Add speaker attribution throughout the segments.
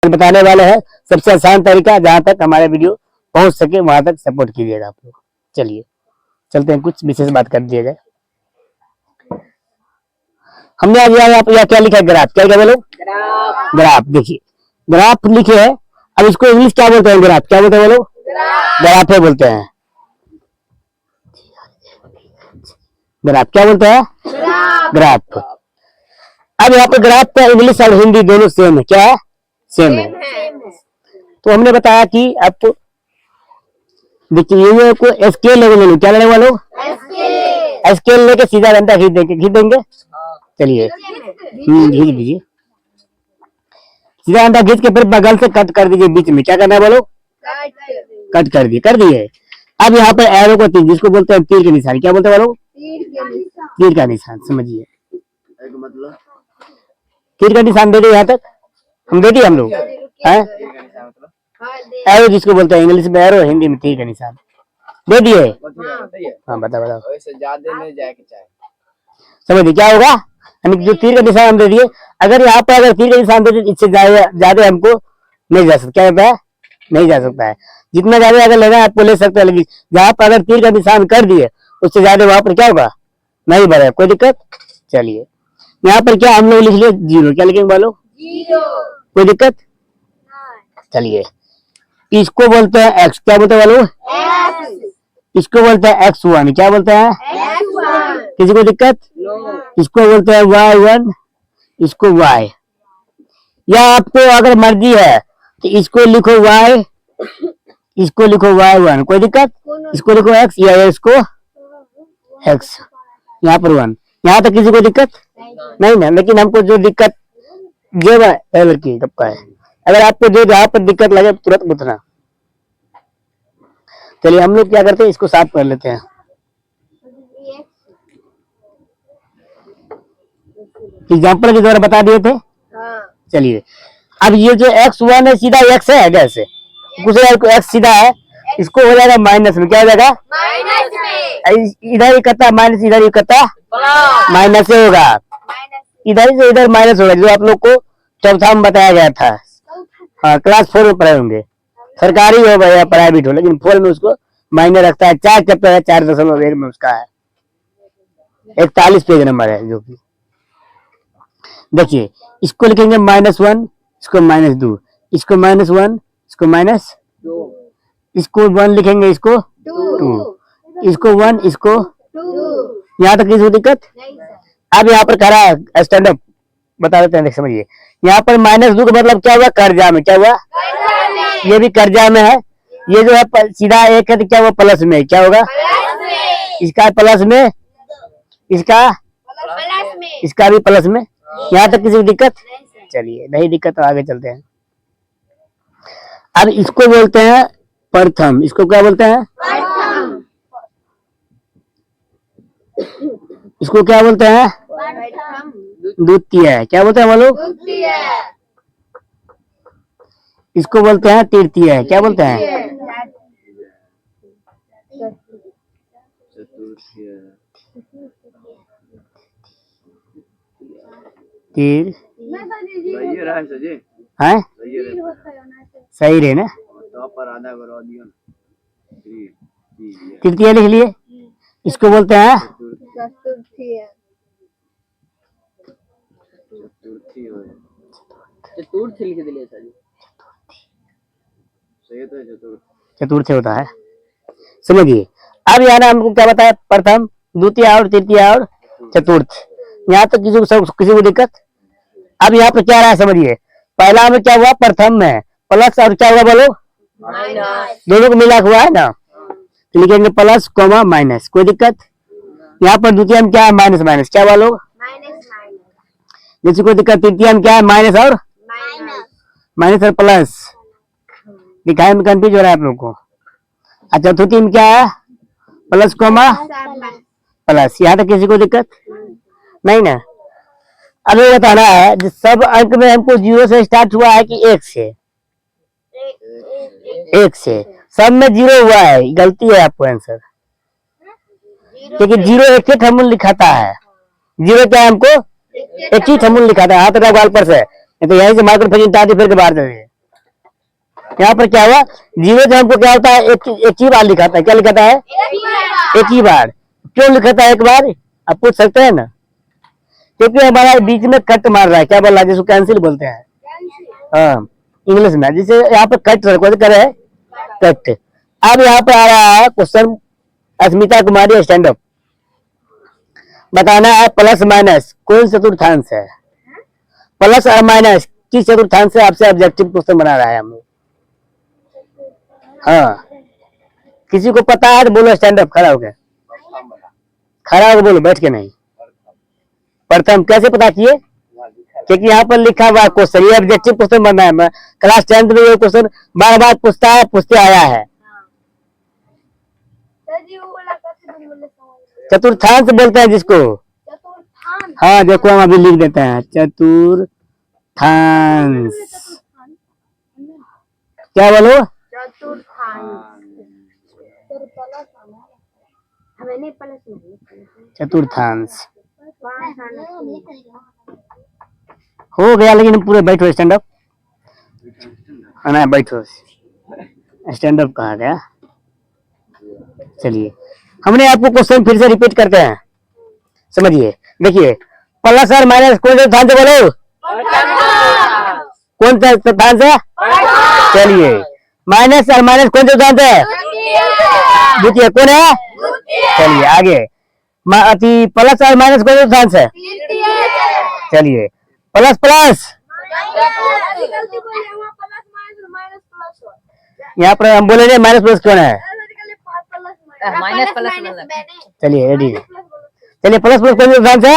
Speaker 1: बताने वाले हैं सबसे आसान तरीका, जहां तक हमारे वीडियो पहुंच सके वहां तक सपोर्ट कीजिएगा आप लोग। चलिए चलते हैं, कुछ विशेष बात कर दिया जाए। हमने आज यहाँ क्या लिखा है, ग्राफ। क्या क्या बोलो, ग्राफ। देखिए ग्राफ लिखे है, अब इसको इंग्लिश क्या बोलते हैं, ग्राफ क्या बोलते हैं बोलो, ग्राफ है बोलते हैं। ग्राफ क्या बोलते हैं, ग्राफ। अब यहाँ पर ग्राफ का इंग्लिश और हिंदी दोनों सेम है। क्या है, सेम है। तो हमने बताया कि आपको देखिए ये को स्केल ले लो, क्या लेने वाले हो, स्केल लेके सीधा डंडा खींच देंगे। चलिए खींच दीजिए, सीधा डंडा खींच के फिर बगल से कट कर दीजिए, बीच में क्या करना है बोलो, कट कर दिए। अब यहाँ पर एरो को तीर, जिसको बोलते हैं तीर के निशान, क्या बोलते हैं बोलो, तीर का निशान। समझिए मतलब तीर का निशान दे दिए, यहाँ तक हम दे दिए हम लोग है। एरो जिसको बोलते हैं इंग्लिश में एरो, हिंदी में तीर का निशान दे दिए। हाँ बताओ समझिए क्या होगा, यानी जो तीर का निशान हम दे दिए, अगर यहाँ पर अगर तीर का निशान दे दिए इससे ज्यादा हमको नहीं जा सकता। क्या होता है, नहीं जा सकता है। जितना ज्यादा अगर लेना है आपको ले सकते हैं, लेकिन जहाँ पर अगर तीर का निशान कर दिए उससे ज्यादा वहां पर क्या होगा, नहीं बढ़ेगा, कोई दिक्कत। चलिए यहाँ पर क्या हम लोग लिख लिए, जीरो। क्या लिखेंगे बोलो, कोई दिक्कत। चलिए इसको बोलते हैं एक्स, क्या बोलते हैं बोलो, इसको बोलते हैं x1, क्या बोलते हैं, किसी को दिक्कत। इसको बोलते हैं y1, इसको y। या आपको अगर मर्जी है तो इसको लिखो y, इसको लिखो y1, कोई दिक्कत। इसको लिखो x या इसको x, यहाँ पर 1, यहाँ तक किसी को दिक्कत नहीं ना। लेकिन हमको जो दिक्कत जो है की सबका है, अगर आपको जो जहाँ पर दिक्कत लगे तुरंत पूछना। चलिए हम लोग क्या करते हैं, इसको साफ कर लेते हैं। एग्जाम्पल के द्वारा बता दिए थे। चलिए अब ये जो x1 है सीधा x है जैसे कुछ x सीधा है, इसको हो जाएगा माइनस में। क्या हो जाएगा, माइनस में। इधर ही करता माइनस, इधर ही करता माइनस से होगा, इधर से इधर माइनस होगा, जो आप लोग को चौथा में बताया गया था। हाँ क्लास 4 में पढ़े होंगे, सरकारी हो या प्राइवेट हो, लेकिन 4 में उसको माइनस रखता है। 4 चैप्टर है, 4.1 में उसका है, 41 पेज नंबर है। जो कि देखिए इसको लिखेंगे -1, इसको -2, इसको -1, इसको -2, इसको 1 लिखेंगे, इसको 2, इसको 1, इसको 2। यहाँ तक किसी दिक्कत। अब यहाँ पर करा स्टैंड अप बता देते हैं, समझिए। यहाँ पर -2 का मतलब क्या हुआ, कर्जा में। क्या हुआ, ये भी कर्जा में है। ये जो है सीधा एक है तो क्या हुआ, प्लस में। क्या होगा, इसका प्लस में, इसका भी प्लस में। यहाँ तक किसी को दिक्कत। चलिए नहीं दिक्कत तो आगे चलते हैं। अब इसको बोलते हैं प्रथम, इसको क्या बोलते हैं, इसको क्या बोलते हैं, द्वितीय। क्या बोलते हैं बोलो, इसको बोलते हैं तृतीय। क्या बोलते हैं, तीर है, सही रहे ना। तृतीय लिख लिए, इसको बोलते हैं चतुर्थ होता है। समझिए अब यहाँ ना हमको क्या बताया, प्रथम, द्वितीय और तृतीय और चतुर्थ। यहाँ तक किसी को दिक्कत। अब यहाँ पे क्या रहा है समझिए, पहला में क्या हुआ, प्रथम में प्लस और क्या हुआ बोलो, दोनों को मिला हुआ है ना, तो लिखेंगे प्लस कोमा माइनस, कोई दिक्कत। यहाँ पर द्वितीय में क्या है, माइनस माइनस। क्या बोलो, जैसे कोई दिक्कत। तृतीय में क्या है, माइनस और प्लस। दिखाने में कंफ्यूज हो रहा है आप लोग को। अच्छा चतुर्थी में क्या है, प्लस कोमा प्लस। यहाँ तक किसी को दिक्कत नहीं ना। अब ये बताना है जो सब अंक में हमको 0 से स्टार्ट हुआ है कि 1 से, 1 से सब में 0 हुआ है, गलती है आपको आंसर, क्योंकि 0 एक ही थर्मूल लिखाता है। 0 क्या है, हमको एक ही थर्मूल लिखाता है। हाथ रखा गाल पर से, तो यहीं से मार्कर फिर बाहर दे। यहाँ पर क्या हुआ, जीरो से हमको क्या होता है, एक ही बार लिखाता है। क्या लिखाता है? एक ही बार। क्यों लिखाता है एक बार, आप पूछ सकते हैं ना? क्योंकि हमारा बीच में कट मार रहा है। क्या बोल रहा है? जिसको कैंसिल बोलते हैं। हाँ, इंग्लिश में जिसे यहाँ पर कट करे, कट। अब यहाँ पे आ रहा है क्वेश्चन, अस्मिता कुमारी स्टैंड अप। बताना है प्लस माइनस कौन चतुर्थांश है। प्लस और माइनस किस चतुर्थांश से आपसे ऑब्जेक्टिव क्वेश्चन बना रहा है हम। हाँ, किसी को पता है तो बोलो, स्टैंड अप, खड़ा होकर, खड़ा होकर बोलो, बैठ के नहीं। प्रथम कैसे पता किए? क्योंकि यहाँ पर लिखा हुआ क्वेश्चन, ये ऑब्जेक्टिव क्वेश्चन बनना है। क्लास 10th में ये क्वेश्चन बार बार पूछते आया है। चतुर्थांश बोलते हैं जिसको। हाँ देखो, हम अभी लिख देते हैं चतुर्थांश। क्या बोलो? चतुर्थांश हो गया, लेकिन पूरे बैठो, स्टैंड अप। ना बैठो, स्टैंड अप कहा गया। चलिए, हमने आपको क्वेश्चन फिर से रिपीट करते हैं, समझिए। देखिए, प्लस और माइनस कौन सा स्थान से, बोलो कौन सा स्थान से? चलिए, माइनस और माइनस कौन सा स्थान से? द्वितीय। कौन है? चलिए आगे, प्लस और माइनस कौन सा स्थान से? चलिए, प्लस प्लस, यहाँ पर हम बोलेंगे माइनस प्लस कौन है?
Speaker 2: Minus plus.
Speaker 1: चलिए रेडी। चलिए, प्लस प्लस कौन सा स्थान से?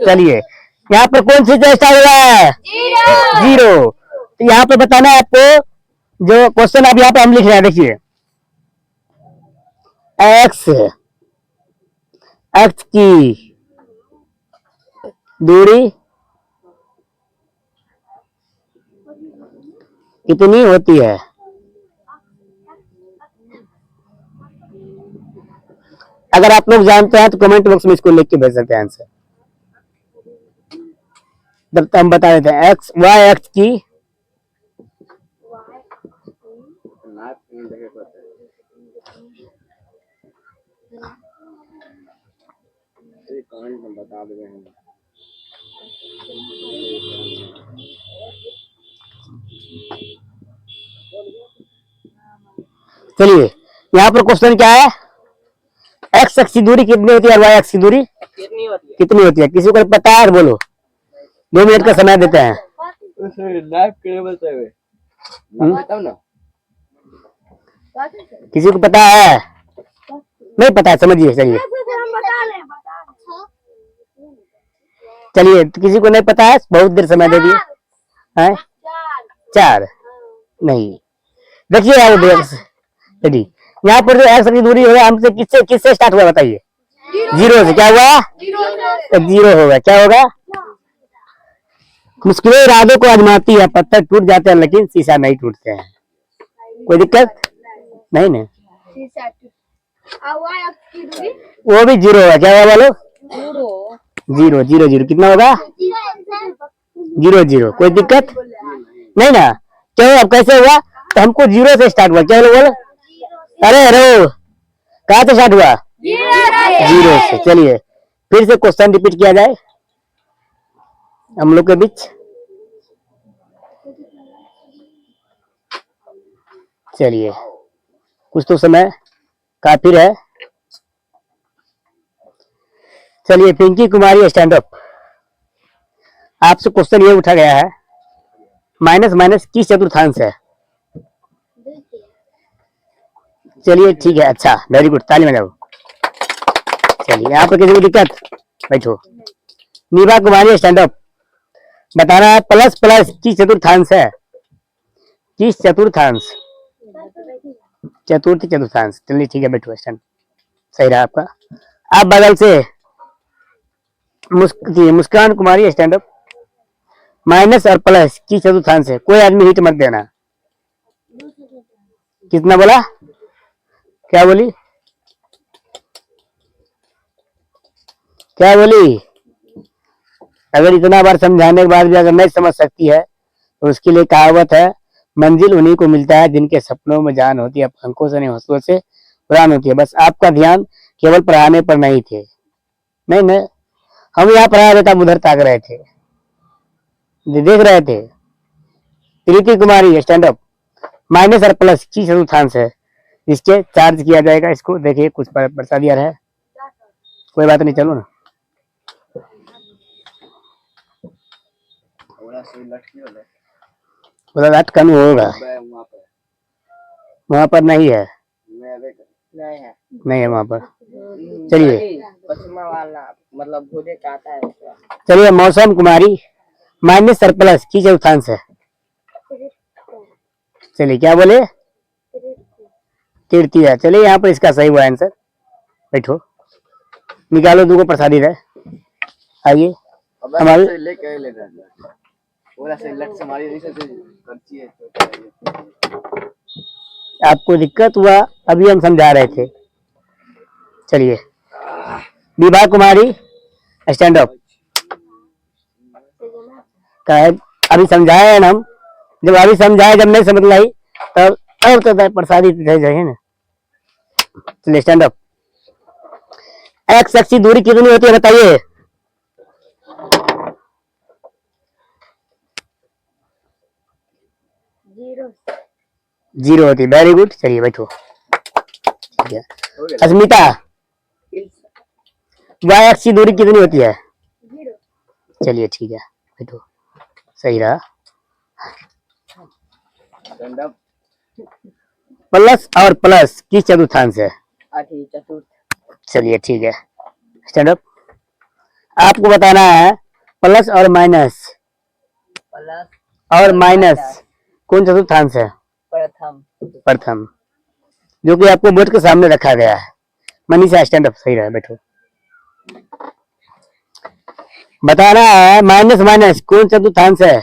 Speaker 1: चलिए, यहाँ पर कौन सी स्टार्ट हो रहा है? जीरो। तो यहाँ पे बताना है आपको, जो क्वेश्चन अब यहाँ पे हम लिख रहे हैं, देखिए, एक्स की दूरी कितनी होती है? अगर आप लोग जानते हैं तो कमेंट बॉक्स में इसको लिख के भेज सकते हैं आंसर। तब हम बता देते हैं, वाई एक्स की बता दे। चलिए, यहाँ पर क्वेश्चन क्या है, एक्स एक्स की दूरी कितनी होती है और वाई एक्स की दूरी कितनी होती है? किसी को पता है? बोलो, 2 मिनट का समय देते हैं। किसी को पता है? नहीं पता है, समझिए। चलिए चलिए, किसी को नहीं पता है, बहुत देर समय दे दिए हैं। 4 नहीं, देखिए रेडी। यहाँ पर जो एक्स की दूरी है हमसे किससे स्टार्ट हुआ, बताइए? जीरो से। क्या हुआ? तो जीरो होगा। क्या होगा? मुश्किलें इरादों को आजमाती है, पत्थर टूट जाते हैं लेकिन शीशा नहीं टूटते हैं। कोई दिक्कत नहीं ना? वो भी जीरो होगा। क्या होगा बोलो? Zero zero zero. कितना होगा? 0 0। कोई दिक्कत नहीं ना? क्यों? अब कैसे हुआ? तो हमको जीरो से स्टार्ट हुआ। क्या बोलो? अरे अरे, कहाँ से स्टार्ट हुआ? जीरो से। चलिए, फिर से क्वेश्चन रिपीट किया जाए हम लोग के बीच। चलिए, कुछ तो समय काफी है। चलिए, पिंकी कुमारी स्टैंड अप, आपसे क्वेश्चन ये उठा गया है, माइनस माइनस किस चतुर्थांश है? चलिए ठीक है, अच्छा, वेरी गुड, ताली बजाओ। चलिए, यहाँ पर किसी को दिक्कत? बैठो। नीवा कुमारी स्टैंड अप, बताना है प्लस प्लस किस चतुर्थांश है? किस चतुर्थांश? चतुर्थी चतुर्थांश। चलिए ठीक है, बैठो, स्टैंड सही रहा आपका। आप बगल से मुस्कान कुमारी स्टैंड अप, माइनस और प्लस की चतुर्थांश है। कोई आदमी हिट मत देना। कितना बोला? क्या बोली? क्या बोली? अगर इतना बार समझाने के बाद भी अगर नहीं समझ सकती है तो उसके लिए कहावत है, मंजिल उन्हीं को मिलता है जिनके सपनों में जान होती है, पंखों से नहीं हौसलों से उड़ान होती है। बस आपका ध्यान केवल पढ़ाने पर नहीं थे, नहीं, हम यहाँ पढ़ा देता, उधर ताक रहे थे, देख रहे थे। प्रीति कुमारी स्टैंड अप। माइनस और प्लस की चतुर्थांश है जिसके चार्ज किया जाएगा। इसको देखिए, कुछ बता दिया है, कोई बात नहीं, चलो ना। बोला लटकन होगा, वहां पर नहीं है, नहीं है वहां पर। चलिए
Speaker 2: मतलब घोड़े का आता है।
Speaker 1: चलिए, मौसम कुमारी माइनस और प्लस की चतुर्थांश है। चलिए, क्या बोले? तृतीया। चलिए, यहाँ पर इसका सही हुआ आंसर। बैठो, निकालो, दूगो प्रसादी है। आइए हमारे आपको दिक्कत हुआ, अभी हम समझा रहे थे। चलिए, विभा कुमारी स्टैंड अप का है। अभी समझाए हैं हम, जब अभी समझाए, जब नहीं समझ लाई तब और तो प्रसादी है ना। चलिए, स्टैंड अप। एक्स एक्स की दूरी कितनी होती है बताइए? जीरो होती है। Very good. चलिए बैठो। ठीक है, अस्मिता, वाई एक्स की दूरी कितनी होती है? चलिए ठीक है, बैठो, सही रहा। प्लस और प्लस की चतुर्थांश है। चलिए ठीक है, स्टैंड अप। आपको बताना है प्लस और माइनस कौन चतुर्थांश है? प्रथम, जो कि आपको बोर्ड के सामने रखा गया है। मनीषा स्टैंड अप, सही रहा, बैठो। बताना है माइनस माइनस कौन चतुर्थांश है?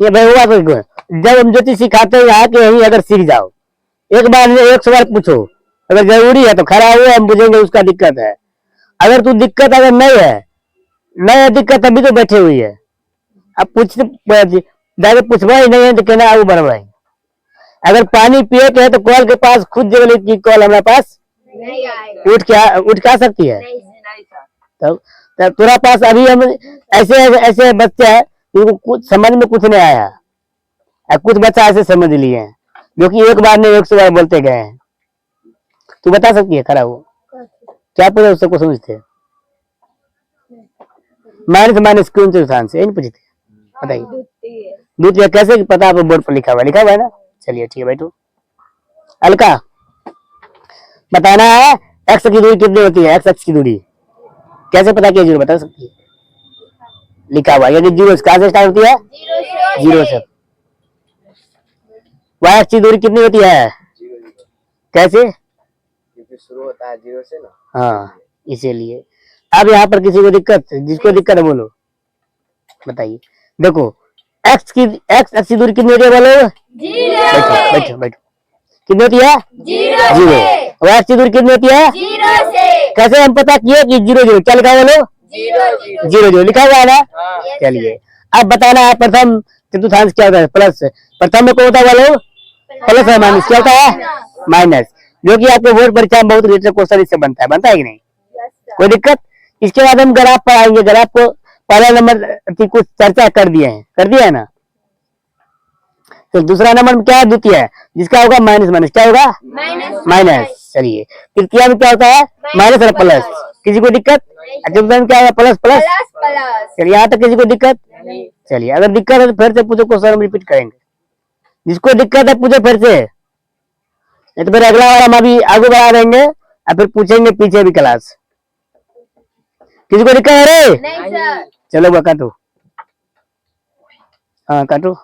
Speaker 1: ये भाई हुआ तो जब हम ज्योतिष सिखाते हैं यहाँ के यही अगर सीख जाओ, एक बार एक सवाल पूछो, अगर जरूरी है तो खड़ा हुआ हम बुझेंगे उसका दिक्कत है। अगर तू दिक्कत अगर नहीं है दिक्कत अभी तो बैठे हुई है। अब पूछ जाके पूछवा ही नहीं है तो कहना आगे बढ़ रहे। अगर पानी पिए के है तो कॉल के पास खुद जब की कॉल हमारे पास
Speaker 2: नहीं आएगा,
Speaker 1: उठ क्या सकती है?
Speaker 2: नहीं।
Speaker 1: तब तुम्हारे पास अभी हम ऐसे बच्चे हैं जिनको कुछ समझ में कुछ नहीं आया, और कुछ बच्चा ऐसे समझ लिए हैं जो कि एक बार नहीं 100 बार बोलते गए हैं। तू बता सकती है खड़ा हो क्या पूछे उससे को समझते? माइनस माइनस कौन चतुर्थांश यही पूछते? बताइए। द्वितीय कैसे पता? आप बोर्ड पर लिखा हुआ है ना। चलिए ठीक है, बैठो। अलका, बताना है एक्स की दूरी कितनी होती है? एक्स एक्स की दूरी कैसे पता किया? जीरो बता सकती है? लिखा हुआ, यदि जीरो कहाँ से स्टार्ट होती है? जीरो से। वाई एक्स की दूरी कितनी होती है? कैसे?
Speaker 3: शुरू होता है जीरो से ना।
Speaker 1: हाँ, इसीलिए। अब यहाँ पर किसी को दिक्कत, जिसको दिक्कत है बोलो, बताइए। देखो, एक्स एक्स की दूरी कितनी होती है बोलो? बैठो बैठो बैठो। कितनी होती है? जीरो। वाई एक्स की दूरी कितनी होती है?
Speaker 2: जीरो से।
Speaker 1: कैसे हम पता किए कि जीरो जीरो? क्या लिखा बोलो? जीरो जीरो लिखा हुआ है ना। चलिए, अब बताना है प्रथम चतुर्थांश क्या होता है? प्लस। प्रथम में कौन होता है बोलो? प्लस और माइनस। क्या होता है? माइनस, जो कि आपको बोर्ड परीक्षा में बहुत रिलेटेड क्वेश्चन इससे बनता है कि नहीं? कोई दिक्कत? इसके बाद हम ग्राफ पर आएंगे। ग्राफ को पहला नंबर की कुछ चर्चा कर दिया है ना। तो दूसरा नंबर में क्या है? द्वितीय है, जिसका होगा माइनस माइनस। क्या होगा? माइनस। चलिए, तृतीय में क्या होता है? माइनस और प्लस। किसी को दिक्कत? चतुर्थ में क्या होगा? Plus plus. चलिए, यहाँ तक किसी को दिक्कत? चलिए, अगर दिक्कत है तो फिर से पूछो, क्वेश्चन हम रिपीट करेंगे। जिसको दिक्कत है पूछो फिर से, नहीं तो फिर अगला बार हम अभी आगे बढ़ा देंगे और फिर पूछेंगे पीछे भी क्लास। किसी को दिक्कत है रे?
Speaker 2: नहीं सर।
Speaker 1: चलो काटो। हाँ काटो।